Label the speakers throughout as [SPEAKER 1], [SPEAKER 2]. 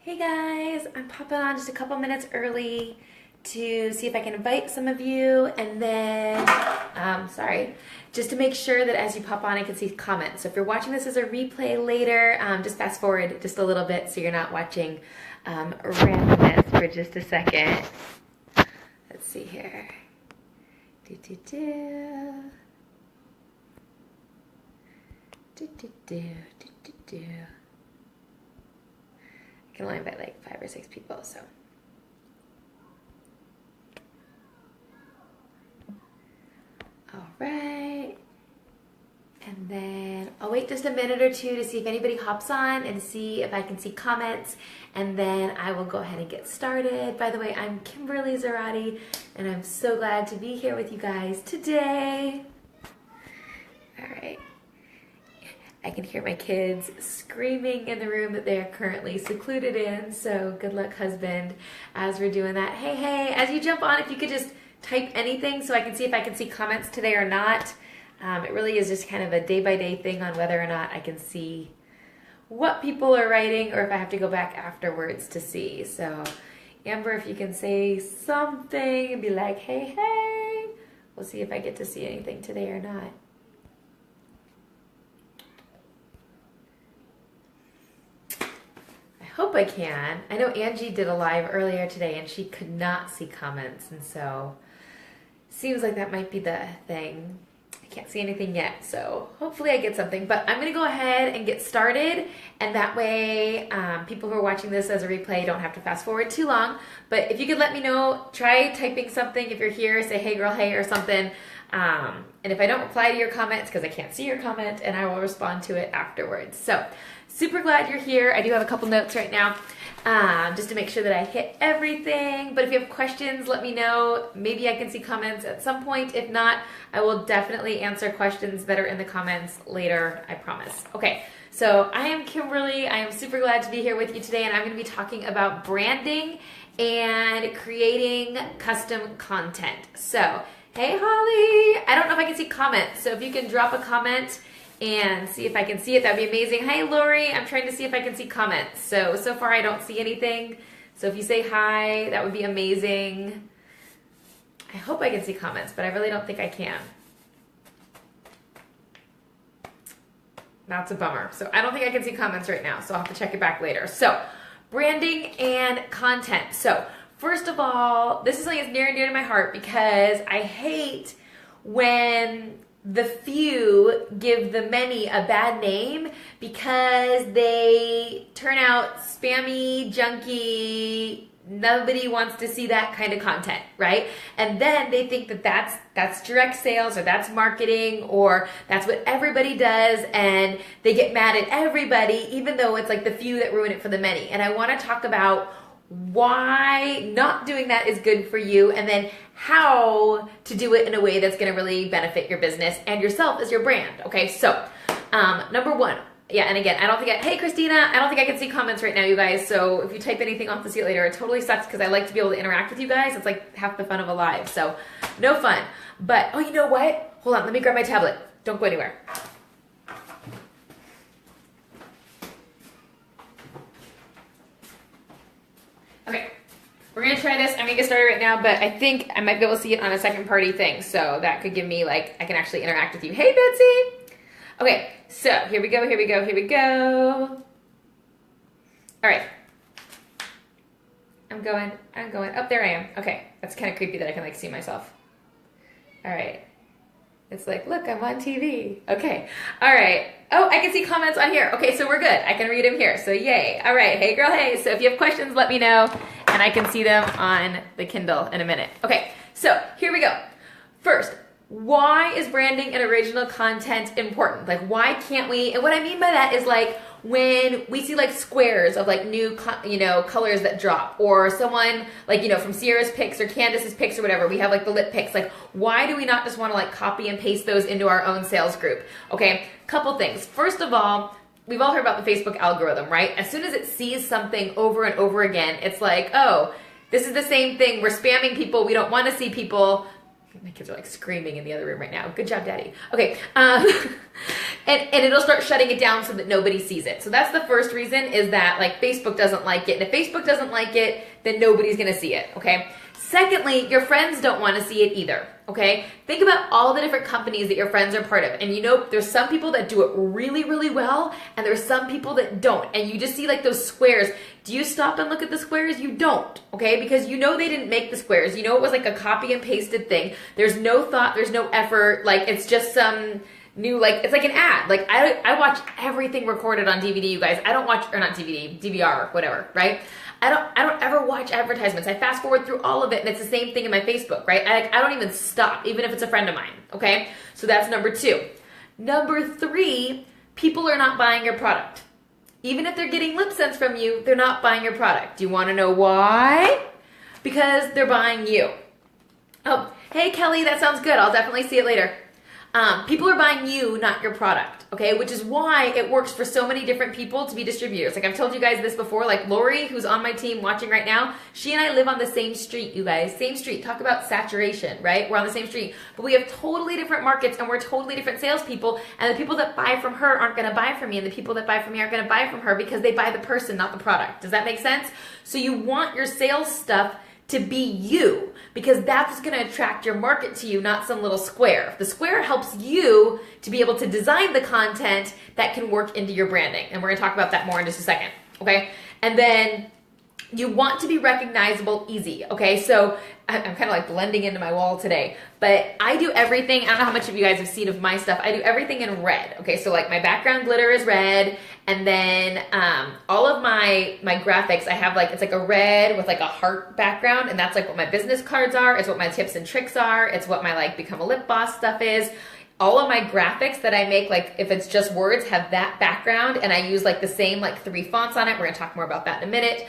[SPEAKER 1] Hey guys, I'm popping on just a couple minutes early to see if I can invite some of you, and then, just to make sure that as you pop on I can see comments. So if you're watching this as a replay later, just fast forward just a little bit so you're not watching randomness for just a second. Let's see here. Do, do, do. Do, do, do, do, do, do. I can only invite like 5 or 6 people, so. All right. And then I'll wait just a minute or two to see if anybody hops on and see if I can see comments, and then I will go ahead and get started. By the way, I'm Kimberly Zarati, and I'm so glad to be here with you guys today. All right. I can hear my kids screaming in the room that they are currently secluded in, so good luck, husband, as we're doing that. Hey, as you jump on, if you could just type anything so I can see if I can see comments today or not. It really is just kind of a day-by-day thing on whether or not I can see what people are writing or if I have to go back afterwards to see. So, Amber, if you can say something and be like, hey, we'll see if I get to see anything today or not. Hope I can. I know Angie did a live earlier today and she could not see comments, and so seems like that might be the thing. I can't see anything yet, so hopefully I get something, but I'm gonna go ahead and get started, and that way people who are watching this as a replay don't have to fast forward too long. But if you could let me know, try typing something if you're here, say hey girl, hey, or something. And if I don't reply to your comments, because I can't see your comment, and I will respond to it afterwards. So super glad you're here. I do have a couple notes right now, just to make sure that I hit everything. But if you have questions, let me know. Maybe I can see comments at some point. If not, I will definitely answer questions that are in the comments later, I promise. Okay, so I am Kimberly. I am super glad to be here with you today, and I'm going to be talking about branding and creating custom content. So, hey Holly, I don't know if I can see comments, so if you can drop a comment and see if I can see it, that'd be amazing. Hi Lori, I'm trying to see if I can see comments. So far I don't see anything. So if you say hi, that would be amazing. I hope I can see comments, but I really don't think I can. That's a bummer. So I don't think I can see comments right now, so I'll have to check it back later. So branding and content. So first of all, this is something that's near and dear to my heart because I hate when the few give the many a bad name because they turn out spammy, junky, nobody wants to see that kind of content, right? And then they think that that's direct sales, or that's marketing, or that's what everybody does, and they get mad at everybody, even though it's like the few that ruin it for the many. And I want to talk about why not doing that is good for you, and then how to do it in a way that's going to really benefit your business and yourself as your brand. Okay, so number one, yeah, and again, hey Christina, I don't think I can see comments right now, you guys, so if you type anything, I'll have to see it later. It totally sucks because I like to be able to interact with you guys. It's like half the fun of a live, so no fun. But, oh, you know what? Hold on, let me grab my tablet. Don't go anywhere. Okay, we're gonna try this. I'm gonna get started right now, but I think I might be able to see it on a second party thing, so that could give me, like, I can actually interact with you. Hey, Betsy! Okay, so here we go. All right. I'm going. Oh, there I am. Okay, that's kind of creepy that I can, like, see myself. All right. It's like, look, I'm on TV. Okay. All right. Oh, I can see comments on here. Okay, so we're good. I can read them here. So yay. All right. Hey, girl, hey. So if you have questions, let me know, and I can see them on the Kindle in a minute. Okay, so here we go. First, why is branding and original content important? Like, why can't we? And what I mean by that is, like, when we see like squares of like new, colors that drop, or someone like, from Sierra's pics or Candace's pics or whatever, we have like the lip pics. Like, why do we not just want to like copy and paste those into our own sales group? Okay, couple things. First of all, we've all heard about the Facebook algorithm, right? As soon as it sees something over and over again, it's like, oh, this is the same thing. We're spamming people. We don't want to see people My kids are like screaming in the other room right now. Good job, Daddy. Okay. And it'll start shutting it down so that nobody sees it. So that's the first reason, is that like Facebook doesn't like it. And if Facebook doesn't like it, then nobody's going to see it. Okay. Secondly, your friends don't want to see it either. Okay. Think about all the different companies that your friends are part of. And you know, there's some people that do it really, really well. And there's some people that don't. And you just see like those squares. Do you stop and look at the squares? You don't. Okay. Because you know they didn't make the squares. You know it was like a copy and pasted thing. There's no thought. There's no effort. Like it's just some new, like, it's like an ad. Like I watch everything recorded on DVD, you guys. I don't watch, or not DVD, DVR, whatever, right? I don't ever watch advertisements. I fast forward through all of it, and it's the same thing in my Facebook, right? I don't even stop, even if it's a friend of mine, okay? So that's number 2. Number 3, people are not buying your product. Even if they're getting lip sense from you, they're not buying your product. Do you want to know why? Because they're buying you. Oh, hey Kelly, that sounds good. I'll definitely see it later. People are buying you, not your product, okay? Which is why it works for so many different people to be distributors. Like I've told you guys this before, like Lori, who's on my team watching right now, she and I live on the same street, you guys. Same street. Talk about saturation, right? We're on the same street. But we have totally different markets and we're totally different salespeople. And the people that buy from her aren't going to buy from me. And the people that buy from me aren't going to buy from her because they buy the person, not the product. Does that make sense? So you want your sales stuff to be you, because that's going to attract your market to you, not some little square. The square helps you to be able to design the content that can work into your branding. And we're going to talk about that more in just a second. Okay. And then you want to be recognizable easy. Okay. So I'm kind of like blending into my wall today, but I do everything. I don't know how much of you guys have seen of my stuff. I do everything in red. Okay. So like my background glitter is red. And then all of my graphics, I have like, it's like a red with like a heart background. And that's like what my business cards are. It's what my tips and tricks are. It's what my like become a lip boss stuff is. All of my graphics that I make, like if it's just words, have that background, and I use like the same like 3 fonts on it. We're gonna talk more about that in a minute.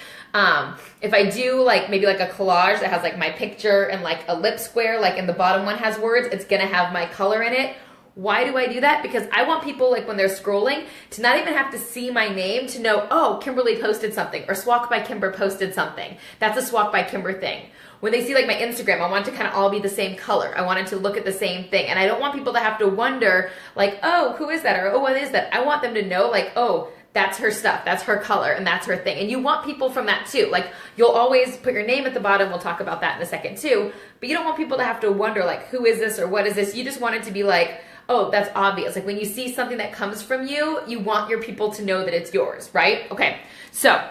[SPEAKER 1] If I do like maybe like a collage that has like my picture and like a lip square, like in the bottom one has words, it's gonna have my color in it. Why do I do that? Because I want people, like when they're scrolling, to not even have to see my name to know, oh, Kimberly posted something, or SWAKbyKimber posted something. That's a SWAKbyKimber thing. When they see like my Instagram, I want it to kind of all be the same color. I want it to look at the same thing. And I don't want people to have to wonder like, oh, who is that? Or, oh, what is that? I want them to know like, oh, that's her stuff. That's her color and that's her thing. And you want people from that too. Like you'll always put your name at the bottom. We'll talk about that in a second too. But you don't want people to have to wonder like, who is this or what is this? You just want it to be like, oh, that's obvious. Like when you see something that comes from you, you want your people to know that it's yours, right? Okay. So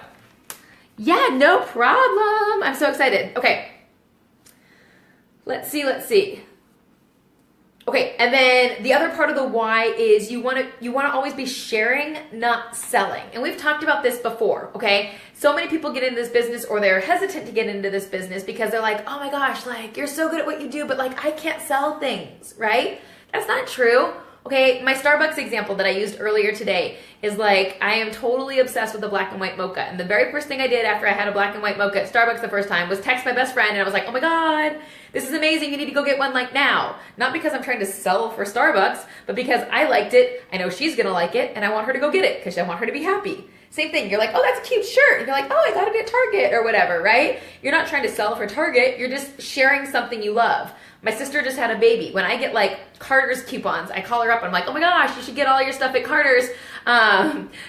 [SPEAKER 1] yeah, no problem. I'm so excited. Okay. Let's see. Okay, and then the other part of the why is you want to always be sharing, not selling. And we've talked about this before, okay? So many people get into this business, or they're hesitant to get into this business because they're like, oh my gosh, like you're so good at what you do, but like I can't sell things, right? That's not true. Okay, my Starbucks example that I used earlier today is like, I am totally obsessed with the black and white mocha. And the very first thing I did after I had a black and white mocha at Starbucks the first time was text my best friend, and I was like, oh my God, this is amazing. You need to go get one like now. Not because I'm trying to sell for Starbucks, but because I liked it. I know she's gonna like it, and I want her to go get it because I want her to be happy. Same thing. You're like, oh, that's a cute shirt. And you're like, oh, I got it at Target or whatever, right? You're not trying to sell for Target. You're just sharing something you love. My sister just had a baby. When I get like Carter's coupons, I call her up and I'm like, oh my gosh, you should get all your stuff at Carter's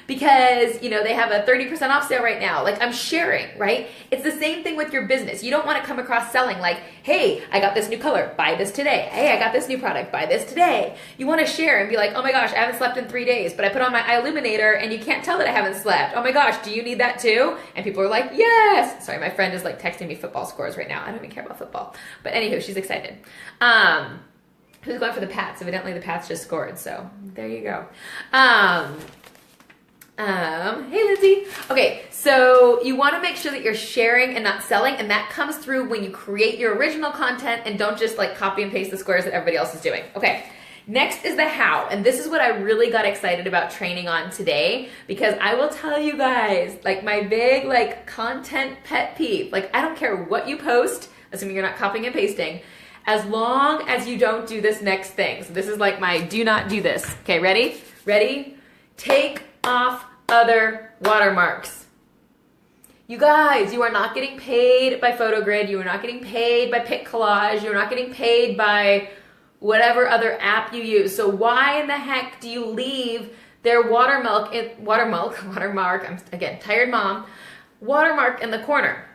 [SPEAKER 1] because, you know, they have a 30% off sale right now. Like I'm sharing, right? It's the same thing with your business. You don't want to come across selling like, hey, I got this new color, buy this today. Hey, I got this new product, buy this today. You want to share and be like, oh my gosh, I haven't slept in 3 days, but I put on my eye illuminator and you can't tell that I haven't slept. Oh my gosh, do you need that too? And people are like, yes. Sorry, my friend is like texting me football scores right now. I don't even care about football. But anywho, she's excited. Who's going for the Pats? Evidently the Pats just scored, so there you go. Hey Lindsay. Okay, so you want to make sure that you're sharing and not selling, and that comes through when you create your original content and don't just like copy and paste the squares that everybody else is doing. Okay, next is the how, and this is what I really got excited about training on today, because I will tell you guys, like my big like content pet peeve, like I don't care what you post, assuming you're not copying and pasting, as long as you don't do this next thing. So this is like my do not do this. Okay, ready? Ready? Take off other watermarks. You guys, you are not getting paid by PhotoGrid. You are not getting paid by Pic Collage. You're not getting paid by whatever other app you use. So why in the heck do you leave their watermark, I'm again, tired mom, watermark in the corner?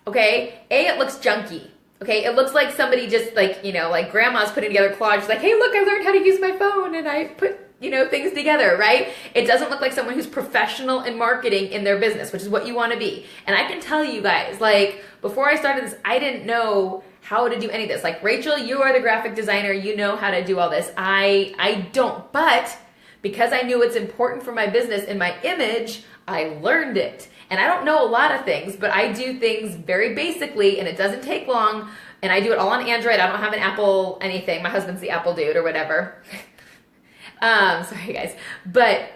[SPEAKER 1] Okay, it looks junky. Okay, it looks like somebody just like, like grandma's putting together collages like, hey, look, I learned how to use my phone and I put, things together, right? It doesn't look like someone who's professional in marketing in their business, which is what you want to be. And I can tell you guys, like, before I started this, I didn't know how to do any of this. Like, Rachel, you are the graphic designer. You know how to do all this. I don't. But because I knew it's important for my business and my image, I learned it. And I don't know a lot of things, but I do things very basically, and it doesn't take long. And I do it all on Android. I don't have an Apple anything. My husband's the Apple dude or whatever. Sorry guys, but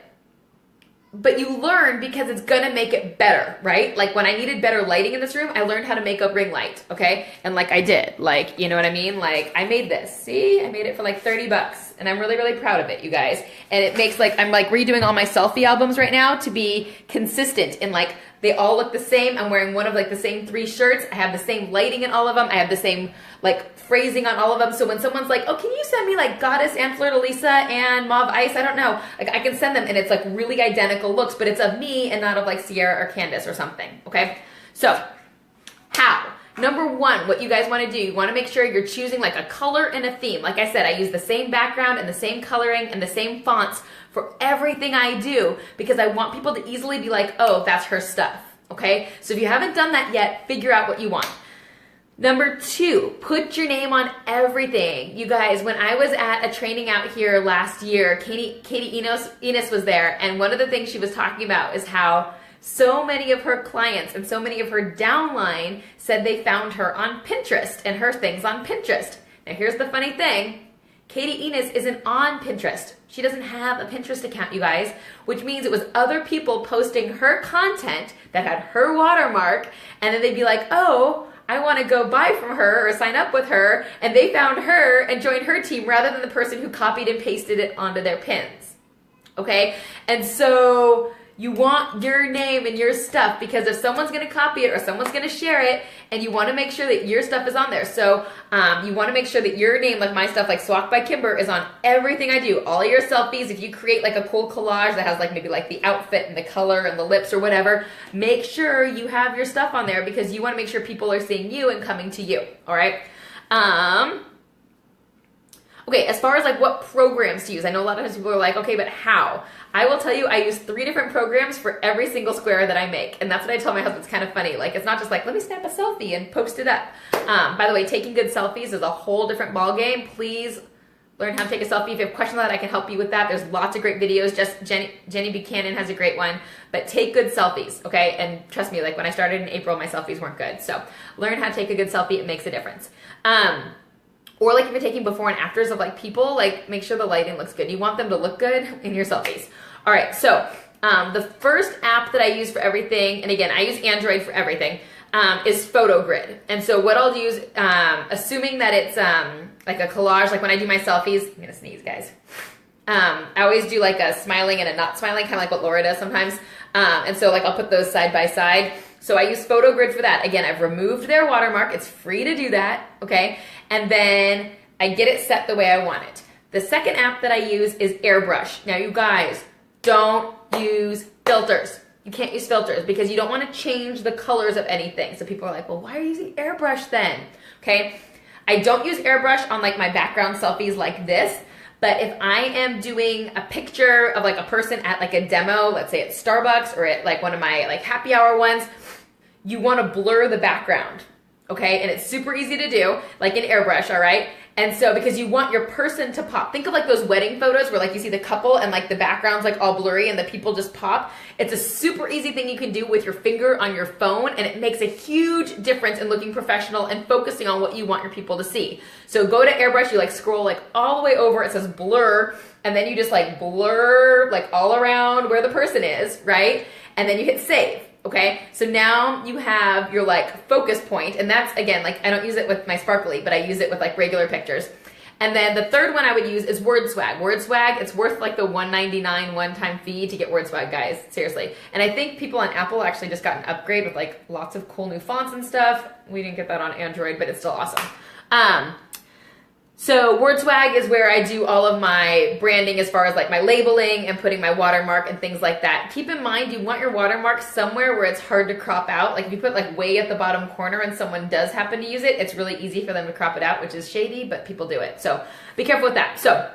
[SPEAKER 1] you learn because it's gonna make it better, right? Like when I needed better lighting in this room, I learned how to make a ring light, okay? And like I did, like, you know what I mean? Like I made this, see? I made it for like 30 bucks and I'm really, really proud of it, you guys. And it makes like, I'm like redoing all my selfie albums right now to be consistent and like, they all look the same. I'm wearing one of like the same 3 shirts. I have the same lighting in all of them. I have the same like phrasing on all of them. So when someone's like, oh, can you send me like Goddess and Fleur-de-Lisa and Mauve Ice? I don't know. Like I can send them and it's like really identical looks, but it's of me and not of like Sierra or Candace or something. Okay. So how? Number 1, what you guys want to do, you want to make sure you're choosing like a color and a theme. Like I said, I use the same background and the same coloring and the same fonts for everything I do because I want people to easily be like, oh, that's her stuff. Okay. So if you haven't done that yet, figure out what you want. Number 2, put your name on everything. You guys, when I was at a training out here last year, Katie Enos was there, and one of the things she was talking about is how so many of her clients and so many of her downline said they found her on Pinterest and her things on Pinterest. Now here's the funny thing. Katie Enos isn't on Pinterest. She doesn't have a Pinterest account, you guys, which means it was other people posting her content that had her watermark, and then they'd be like, oh, I want to go buy from her or sign up with her, and they found her and joined her team rather than the person who copied and pasted it onto their pins. Okay? And so you want your name and your stuff because if someone's going to copy it or someone's going to share it, and you want to make sure that your stuff is on there. So you want to make sure that your name, like my stuff, like SWAKbyKimber, is on everything I do. All your selfies, if you create like a cool collage that has like maybe like the outfit and the color and the lips or whatever, make sure you have your stuff on there because you want to make sure people are seeing you and coming to you. All right. Okay, as far as like what programs to use, I know a lot of times people are like, okay, but how? I will tell you, I use 3 different programs for every single square that I make. And that's what I tell my husband. It's kind of funny. Like, it's not just like, let me snap a selfie and post it up. By the way, taking good selfies is a whole different ball game. Please learn how to take a selfie. If you have questions on that, I can help you with that. There's lots of great videos. Just Jenny Buchanan has a great one. But take good selfies, okay? And trust me, like when I started in April, my selfies weren't good. So learn how to take a good selfie. It makes a difference. Or like if you're taking before and afters of like people, like make sure the lighting looks good. You want them to look good in your selfies. All right, so the first app that I use for everything, and again, I use Android for everything, is PhotoGrid. And so what I'll use, assuming that it's like a collage, like when I do my selfies, I'm gonna sneeze, guys. I always do like a smiling and a not smiling, kind of like what Laura does sometimes. And so like I'll put those side by side. So I use PhotoGrid for that. Again, I've removed their watermark. It's free to do that, okay? And then I get it set the way I want it. The second app that I use is Airbrush. Now you guys, don't use filters. You can't use filters because you don't want to change the colors of anything. So people are like, well, why are you using Airbrush then? Okay, I don't use Airbrush on like my background selfies like this. But if I am doing a picture of like a person at like a demo, let's say at Starbucks or at like one of my like happy hour ones, you want to blur the background, okay? And it's super easy to do, like in Airbrush, all right? And so because you want your person to pop. Think of like those wedding photos where like you see the couple and like the background's like all blurry and the people just pop. It's a super easy thing you can do with your finger on your phone, and it makes a huge difference in looking professional and focusing on what you want your people to see. So go to Airbrush, you like scroll like all the way over, it says blur, and then you just like blur like all around where the person is, right? And then you hit save. Okay, so now you have your like focus point, and that's again, like I don't use it with my sparkly, but I use it with like regular pictures. And then the third one I would use is WordSwag. WordSwag, it's worth like the $1.99 one-time fee to get WordSwag, guys. Seriously. And I think people on Apple actually just got an upgrade with like lots of cool new fonts and stuff. We didn't get that on Android, but it's still awesome. So WordSwag is where I do all of my branding as far as like my labeling and putting my watermark and things like that. Keep in mind, you want your watermark somewhere where it's hard to crop out. Like if you put like way at the bottom corner and someone does happen to use it, it's really easy for them to crop it out, which is shady, but people do it. So be careful with that. So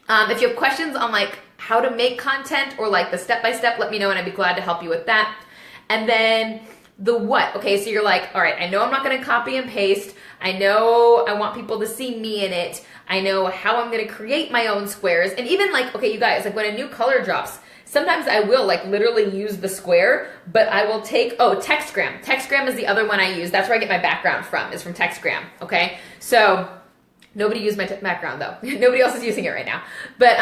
[SPEAKER 1] if you have questions on like how to make content or like the step-by-step, let me know and I'd be glad to help you with that. And then the what, okay, so you're like, all right, I know I'm not gonna copy and paste. I know I want people to see me in it. I know how I'm gonna create my own squares. And even like, okay, you guys, like when a new color drops, sometimes I will like literally use the square, but I will take, Textgram. Textgram is the other one I use. That's where I get my background from, is from Textgram, okay? So nobody used my background though. Nobody else is using it right now. But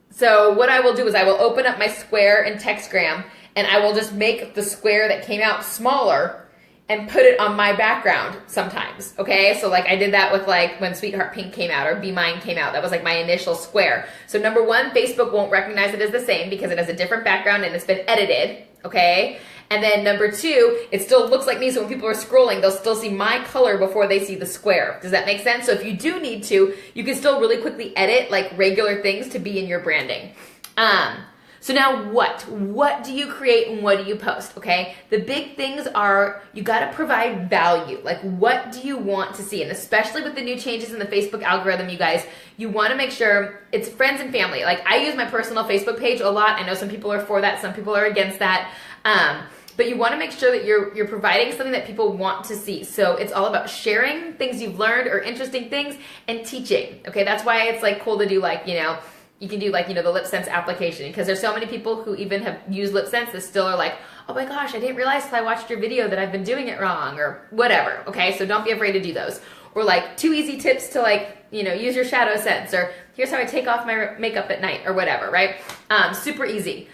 [SPEAKER 1] so what I will do is I will open up my square in Textgram and I will just make the square that came out smaller and put it on my background sometimes, okay? So like I did that with like when Sweetheart Pink came out or Be Mine came out. That was like my initial square. So number one, Facebook won't recognize it as the same because it has a different background and it's been edited, okay? And then number two, it still looks like me, so when people are scrolling, they'll still see my color before they see the square. Does that make sense? So if you do need to, you can still really quickly edit like regular things to be in your branding. So now what do you create and what do you post, okay? The big things are you gotta provide value. Like what do you want to see? And especially with the new changes in the Facebook algorithm, you guys, you wanna make sure it's friends and family. Like I use my personal Facebook page a lot. I know some people are for that, some people are against that. But you wanna make sure that you're providing something that people want to see. So it's all about sharing things you've learned or interesting things and teaching, okay? That's why it's like cool to do like, you know, you can do like, you know, the LipSense application because there's so many people who even have used LipSense that still are like, oh my gosh, I didn't realize till I watched your video that I've been doing it wrong or whatever, okay? So don't be afraid to do those. Or like 2 easy tips to like, you know, use your shadow sense or here's how I take off my makeup at night or whatever, right? Super easy.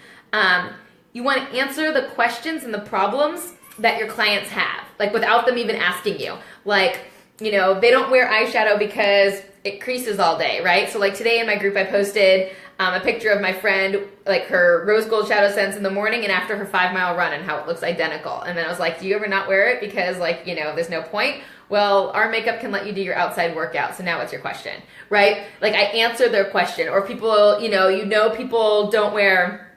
[SPEAKER 1] You want to answer the questions and the problems that your clients have, like without them even asking you. Like, you know, they don't wear eyeshadow because it creases all day, right? So like today in my group, I posted a picture of my friend, like her rose gold shadow sense in the morning and after her 5-mile run and how it looks identical. And then I was like, do you ever not wear it because like, you know, there's no point? Well, our makeup can let you do your outside workout. So now what's your question, right? Like I answer their question. Or people, you know people don't wear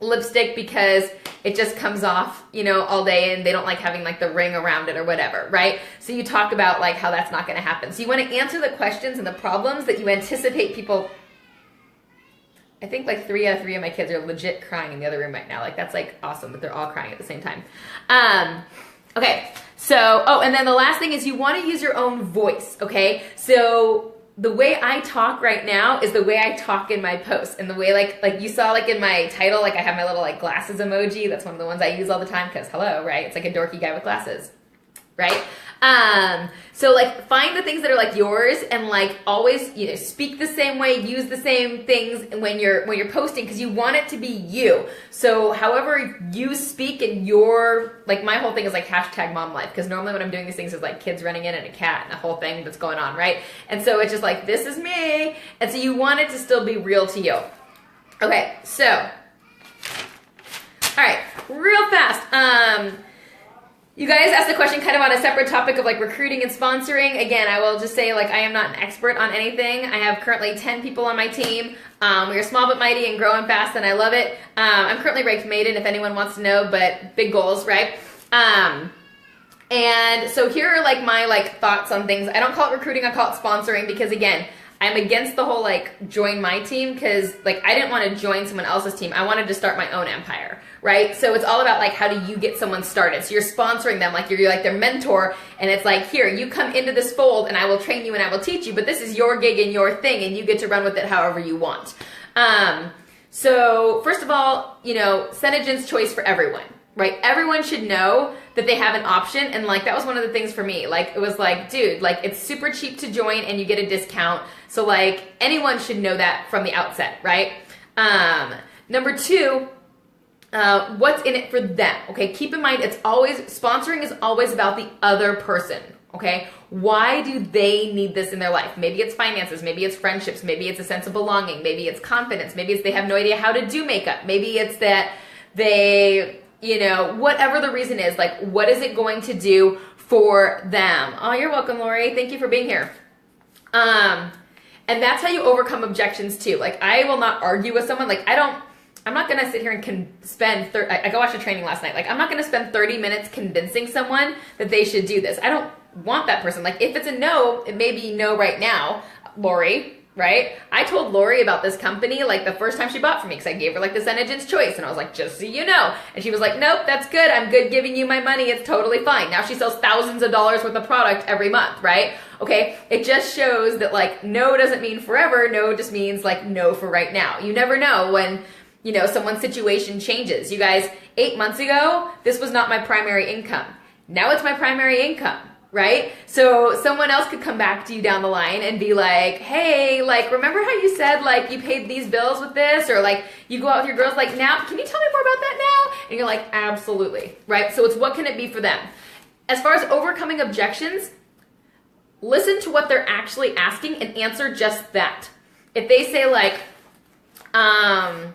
[SPEAKER 1] lipstick because it just comes off, you know, all day and they don't like having like the ring around it or whatever, right? So you talk about like how that's not going to happen. So you want to answer the questions and the problems that you anticipate people. I think like 3 out of 3 of my kids are legit crying in the other room right now. Like that's like awesome that they're all crying at the same time. Okay. So, and then the last thing is you want to use your own voice. Okay. So the way I talk right now is the way I talk in my posts and the way like you saw like in my title, like I have my little like glasses emoji. That's one of the ones I use all the time because hello, right? It's like a dorky guy with glasses, right? So like find the things that are like yours and like always, you know, speak the same way, use the same things when you're posting because you want it to be you. So however you speak and like my whole thing is like hashtag mom life because normally when I'm doing these things there's like kids running in and a cat and a whole thing that's going on, right? And so it's just like, this is me. And so you want it to still be real to you. Okay, so, all right, real fast. You guys asked a question kind of on a separate topic of like recruiting and sponsoring. Again, I will just say like I am not an expert on anything. I have currently 10 people on my team. We are small but mighty and growing fast and I love it. I'm currently ranked maiden if anyone wants to know, but big goals, right? And so here are like my like thoughts on things. I don't call it recruiting, I call it sponsoring because again, I'm against the whole like join my team because like I didn't want to join someone else's team. I wanted to start my own empire, right? So it's all about like how do you get someone started? So you're sponsoring them like you're like their mentor and it's like, here, you come into this fold and I will train you and I will teach you, but this is your gig and your thing and you get to run with it however you want. So first of all, you know, Senegen's choice for everyone. Right? Everyone should know that they have an option. And like, that was one of the things for me. Like, it was like, dude, like it's super cheap to join and you get a discount. So like anyone should know that from the outset, right? Number two, what's in it for them? Okay. Keep in mind, sponsoring is always about the other person. Okay, why do they need this in their life? Maybe it's finances, maybe it's friendships, maybe it's a sense of belonging, maybe it's confidence, maybe it's they have no idea how to do makeup, maybe it's that they, whatever the reason is, like, what is it going to do for them? Oh, you're welcome, Lori. Thank you for being here. And that's how you overcome objections too. Like, I will not argue with someone. Like, I'm not going to sit here and spend, I go watch a training last night. Like, I'm not going to spend 30 minutes convincing someone that they should do this. I don't want that person. Like, if it's a no, it may be no right now, Lori, right? I told Lori about this company, like, the first time she bought from me, because I gave her, like, the Senegence choice, and I was like, just so you know. And she was like, nope, that's good. I'm good giving you my money. It's totally fine. Now she sells thousands of dollars worth of product every month, right? Okay, it just shows that, like, no doesn't mean forever. No just means, like, no for right now. You never know when, someone's situation changes. You guys, 8 months ago, this was not my primary income. Now it's my primary income. Right? So someone else could come back to you down the line and be like, hey, like, remember how you said, like, you paid these bills with this? Or, like, you go out with your girls, like, now, can you tell me more about that now? And you're like, absolutely. Right? So it's what can it be for them? As far as overcoming objections, listen to what they're actually asking and answer just that. If they say, like, oh,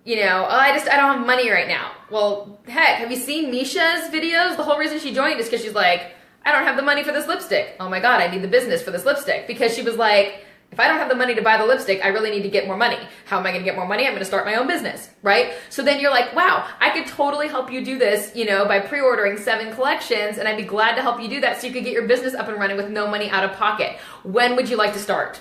[SPEAKER 1] I don't have money right now. Well, heck, have you seen Misha's videos? The whole reason she joined is because she's like, I don't have the money for this lipstick. Oh my God, I need the business for this lipstick. Because she was like, if I don't have the money to buy the lipstick, I really need to get more money. How am I going to get more money? I'm going to start my own business, right? So then you're like, wow, I could totally help you do this, by pre-ordering 7 collections, and I'd be glad to help you do that so you could get your business up and running with no money out of pocket. When would you like to start?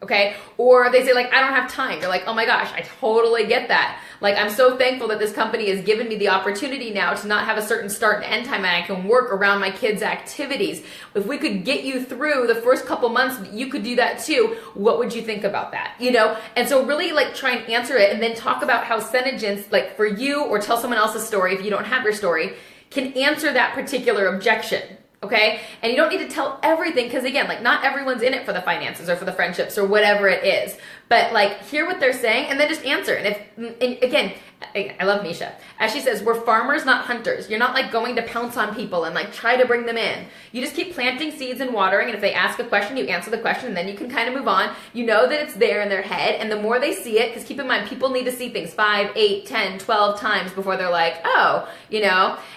[SPEAKER 1] Okay? Or they say, like, I don't have time. You're like, oh my gosh, I totally get that. Like, I'm so thankful that this company has given me the opportunity now to not have a certain start and end time, and I can work around my kids' activities. If we could get you through the first couple months, you could do that too. What would you think about that? And so really, like, try and answer it, and then talk about how Senegence, like, for you, or tell someone else's story if you don't have your story, can answer that particular objection. Okay? And you don't need to tell everything, because again, like, not everyone's in it for the finances or for the friendships or whatever it is. But, like, hear what they're saying and then just answer. And again, I love Misha. As she says, we're farmers, not hunters. You're not, like, going to pounce on people and, like, try to bring them in. You just keep planting seeds and watering, and if they ask a question, you answer the question, and then you can kind of move on. You know that it's there in their head, and the more they see it, because keep in mind, people need to see things 5, 8, 10, 12 times before they're like, oh,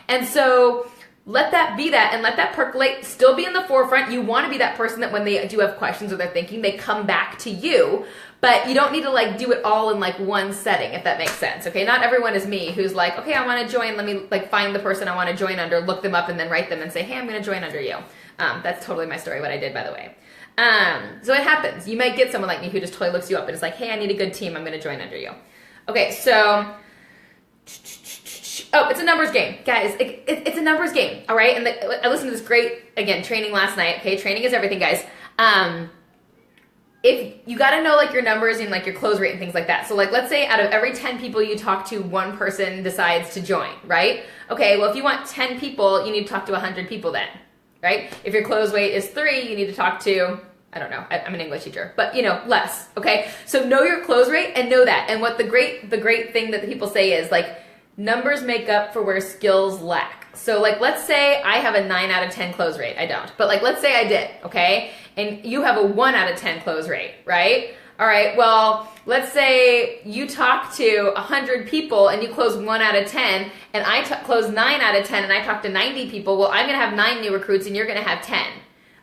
[SPEAKER 1] And so let that be that, and let that percolate, still be in the forefront. You want to be that person that when they do have questions or they're thinking, they come back to you, but you don't need to, like, do it all in, like, one setting, if that makes sense, okay? Not everyone is me who's like, okay, I want to join, let me, like, find the person I want to join under, look them up, and then write them and say, hey, I'm going to join under you. That's totally my story, what I did, by the way. So it happens. You might get someone like me who just totally looks you up and is like, hey, I need a good team, I'm going to join under you. Okay, so oh, it's a numbers game. Guys, it's a numbers game, all right? And I listened to this great, again, training last night. Okay, training is everything, guys. If you got to know, like, your numbers and, like, your close rate and things like that. So, like, let's say out of every 10 people you talk to, one person decides to join, right? Okay, well, if you want 10 people, you need to talk to 100 people then, right? If your close rate is 3, you need to talk to, I don't know, I'm an English teacher, but, less, okay? So know your close rate and know that. And what the great thing that the people say is, like, numbers make up for where skills lack. So, like, let's say I have a 9 out of 10 close rate. I don't. But, like, let's say I did, okay? And you have a 1 out of 10 close rate, right? All right, well, let's say you talk to 100 people and you close 1 out of 10, and I close 9 out of 10 and I talk to 90 people. Well, I'm going to have 9 new recruits and you're going to have 10.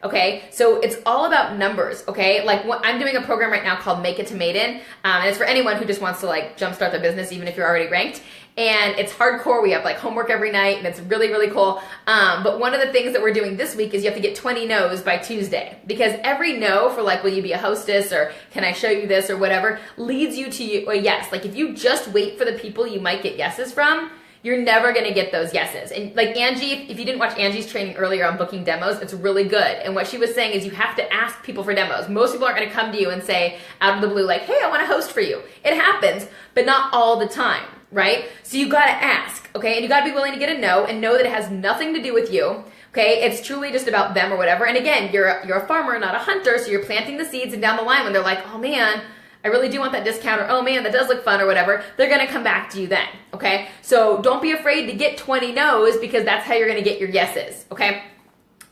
[SPEAKER 1] Okay, so it's all about numbers, okay? Like, I'm doing a program right now called Make It to Maiden, and it's for anyone who just wants to, like, jumpstart their business even if you're already ranked. And it's hardcore. We have, like, homework every night, and it's really, really cool. But one of the things that we're doing this week is you have to get 20 no's by Tuesday, because every no for, like, will you be a hostess, or can I show you this, or whatever, leads you to a yes. Like, if you just wait for the people you might get yeses from, you're never going to get those yeses. And, like, Angie, if you didn't watch Angie's training earlier on booking demos, it's really good. And what she was saying is you have to ask people for demos. Most people aren't going to come to you and say out of the blue, like, hey, I want to host for you. It happens, but not all the time, right? So you got to ask, okay? And you got to be willing to get a no and know that it has nothing to do with you. Okay, it's truly just about them or whatever. And again, you're a farmer, not a hunter, so you're planting the seeds, and down the line when they're like, oh man, I really do want that discount, or oh man, that does look fun, or whatever, they're going to come back to you then, okay? So don't be afraid to get 20 no's, because that's how you're going to get your yeses, okay?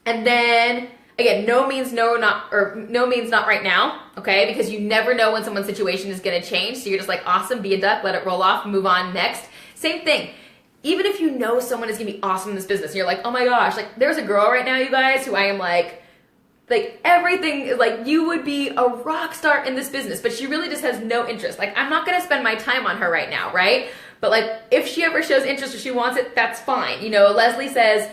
[SPEAKER 1] And then again, no means no, no means not right now, okay? Because you never know when someone's situation is gonna change. So you're just like, awesome, be a duck, let it roll off, move on, next. Same thing. Even if you know someone is gonna be awesome in this business, and you're like, oh my gosh, like there's a girl right now, you guys, who I am like everything is like, you would be a rock star in this business, but she really just has no interest. Like, I'm not gonna spend my time on her right now, right? But like, if she ever shows interest or she wants it, that's fine. You know, Leslie says,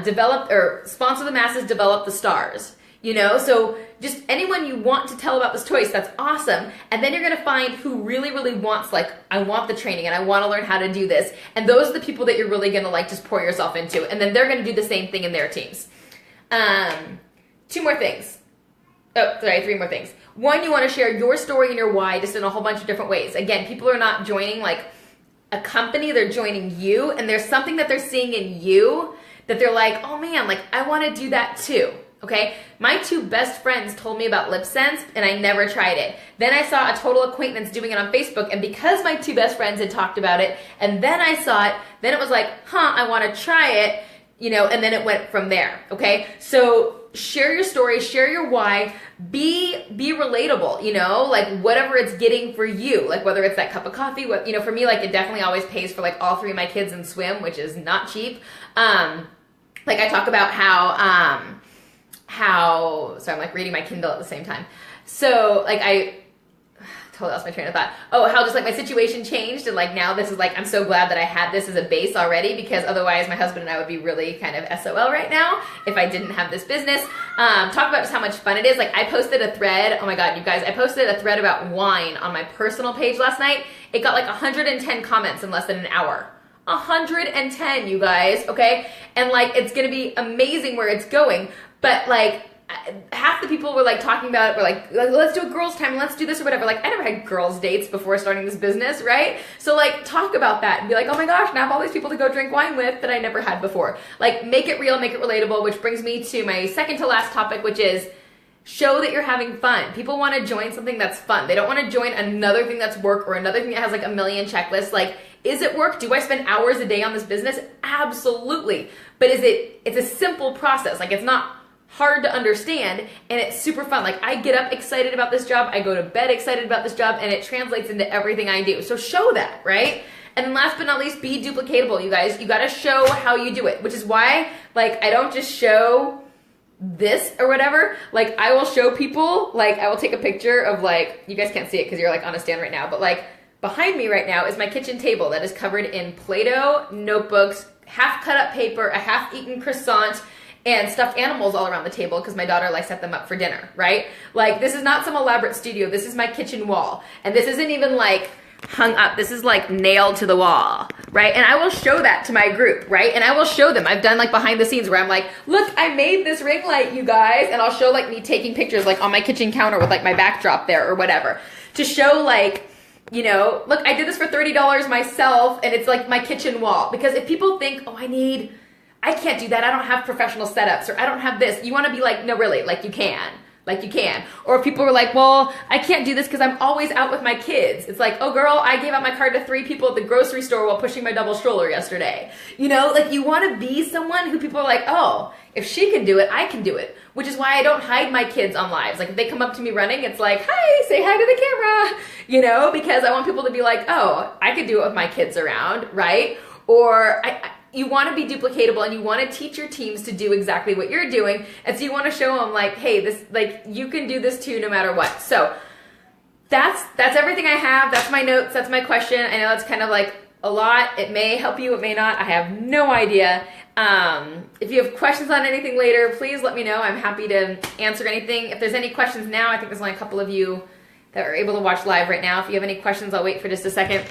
[SPEAKER 1] develop or sponsor the masses, develop the stars. You know, so just anyone you want to tell about this choice, that's awesome. And then you're gonna find who really, really wants, like, I want the training and I wanna learn how to do this. And those are the people that you're really gonna like just pour yourself into. And then they're gonna do the same thing in their teams. 2 more things. Oh, sorry, 3 more things. 1, you want to share your story and your why just in a whole bunch of different ways. Again, people are not joining like a company, they're joining you, and there's something that they're seeing in you that they're like, oh man, like I want to do that too. Okay, my 2 best friends told me about LipSense and I never tried it. Then I saw a total acquaintance doing it on Facebook, and because my 2 best friends had talked about it and then I saw it, then it was like, I want to try it, you know, and then it went from there. Okay, so share your story, share your why, be relatable, you know, like whatever it's getting for you, like whether it's that cup of coffee, what, you know, for me, like it definitely always pays for like all 3 of my kids in swim, which is not cheap. Like I talk about sorry, I'm like reading my Kindle at the same time. So like I totally lost my train of thought. Oh, how just like my situation changed, and like now this is like, I'm so glad that I had this as a base already, because otherwise my husband and I would be really kind of SOL right now if I didn't have this business. Talk about just how much fun it is. Like I posted a thread, oh my God, you guys, I posted a thread about wine on my personal page last night. It got like 110 comments in less than an hour. 110, you guys, okay? And like, it's gonna be amazing where it's going, but like, half the people were like talking about it, were like, let's do a girls' time, let's do this or whatever. Like I never had girls' dates before starting this business, right? So like talk about that and be like, oh my gosh, now I have all these people to go drink wine with that I never had before. Like make it real, make it relatable, which brings me to my second to last topic, which is show that you're having fun. People want to join something that's fun. They don't want to join another thing that's work or another thing that has like a million checklists. Like, is it work? Do I spend hours a day on this business? Absolutely. But it's a simple process. Like it's not hard to understand, and it's super fun. Like I get up excited about this job, I go to bed excited about this job, and it translates into everything I do. So show that, right? And then last but not least, be duplicatable, you guys. You gotta show how you do it, which is why like I don't just show this or whatever. Like I will show people, like I will take a picture of like, you guys can't see it because you're like on a stand right now, but like behind me right now is my kitchen table that is covered in Play-Doh, notebooks, half cut up paper, a half eaten croissant, and stuffed animals all around the table because my daughter like set them up for dinner, right? Like this is not some elaborate studio. This is my kitchen wall. And this isn't even like hung up. This is like nailed to the wall, right? And I will show that to my group, right? And I will show them. I've done like behind the scenes where I'm like, look, I made this ring light, you guys. And I'll show like me taking pictures like on my kitchen counter with like my backdrop there or whatever to show like, you know, look, I did this for $30 myself and it's like my kitchen wall. Because if people think, oh, I can't do that, I don't have professional setups, or I don't have this. You want to be like, no, really, like you can. Like you can. Or if people are like, well, I can't do this because I'm always out with my kids. It's like, oh girl, I gave out my card to 3 people at the grocery store while pushing my double stroller yesterday. You know, like you want to be someone who people are like, oh, if she can do it, I can do it. Which is why I don't hide my kids on lives. Like if they come up to me running, it's like, hi, say hi to the camera, you know, because I want people to be like, oh, I could do it with my kids around, right? Or you want to be duplicatable and you want to teach your teams to do exactly what you're doing. And so you want to show them like, hey, this, like you can do this too no matter what. So that's everything I have. That's my notes. That's my question. I know it's kind of like a lot. It may help you. It may not. I have no idea. If you have questions on anything later, please let me know. I'm happy to answer anything. If there's any questions now, I think there's only a couple of you that are able to watch live right now. If you have any questions, I'll wait for just a second.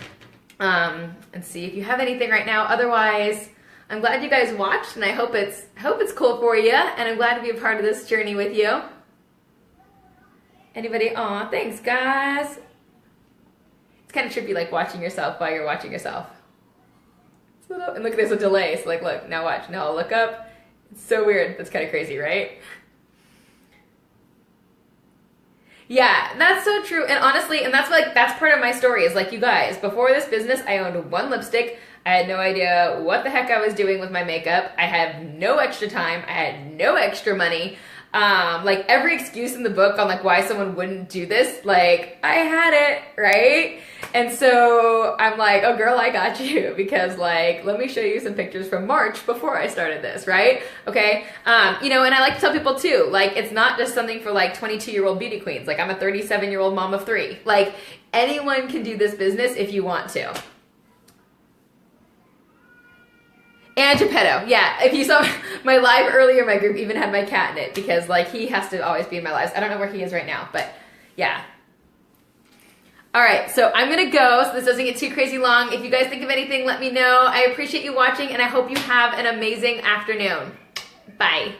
[SPEAKER 1] And see if you have anything right now. Otherwise, I'm glad you guys watched, and I hope it's cool for you, and I'm glad to be a part of this journey with you. Anybody? Aw, thanks guys. It's kind of trippy like watching yourself while you're watching yourself. And look, there's a delay, so like look, now watch. Now I'll look up. It's so weird. That's kind of crazy, right? Yeah, that's so true. And honestly, and that's part of my story is like, you guys, before this business, I owned 1 lipstick. I had no idea what the heck I was doing with my makeup. I had no extra time. I had no extra money. Like every excuse in the book on like why someone wouldn't do this, like I had it, right? And so I'm like, oh girl, I got you, because like, let me show you some pictures from March before I started this, right? Okay. You know, and I like to tell people too, like, it's not just something for like 22-year-old beauty queens. Like I'm a 37-year-old mom of 3. Like anyone can do this business if you want to. And Geppetto, yeah. If you saw my live earlier, my group even had my cat in it because like he has to always be in my lives. I don't know where he is right now, but yeah. All right, so I'm gonna go so this doesn't get too crazy long. If you guys think of anything, let me know. I appreciate you watching and I hope you have an amazing afternoon. Bye.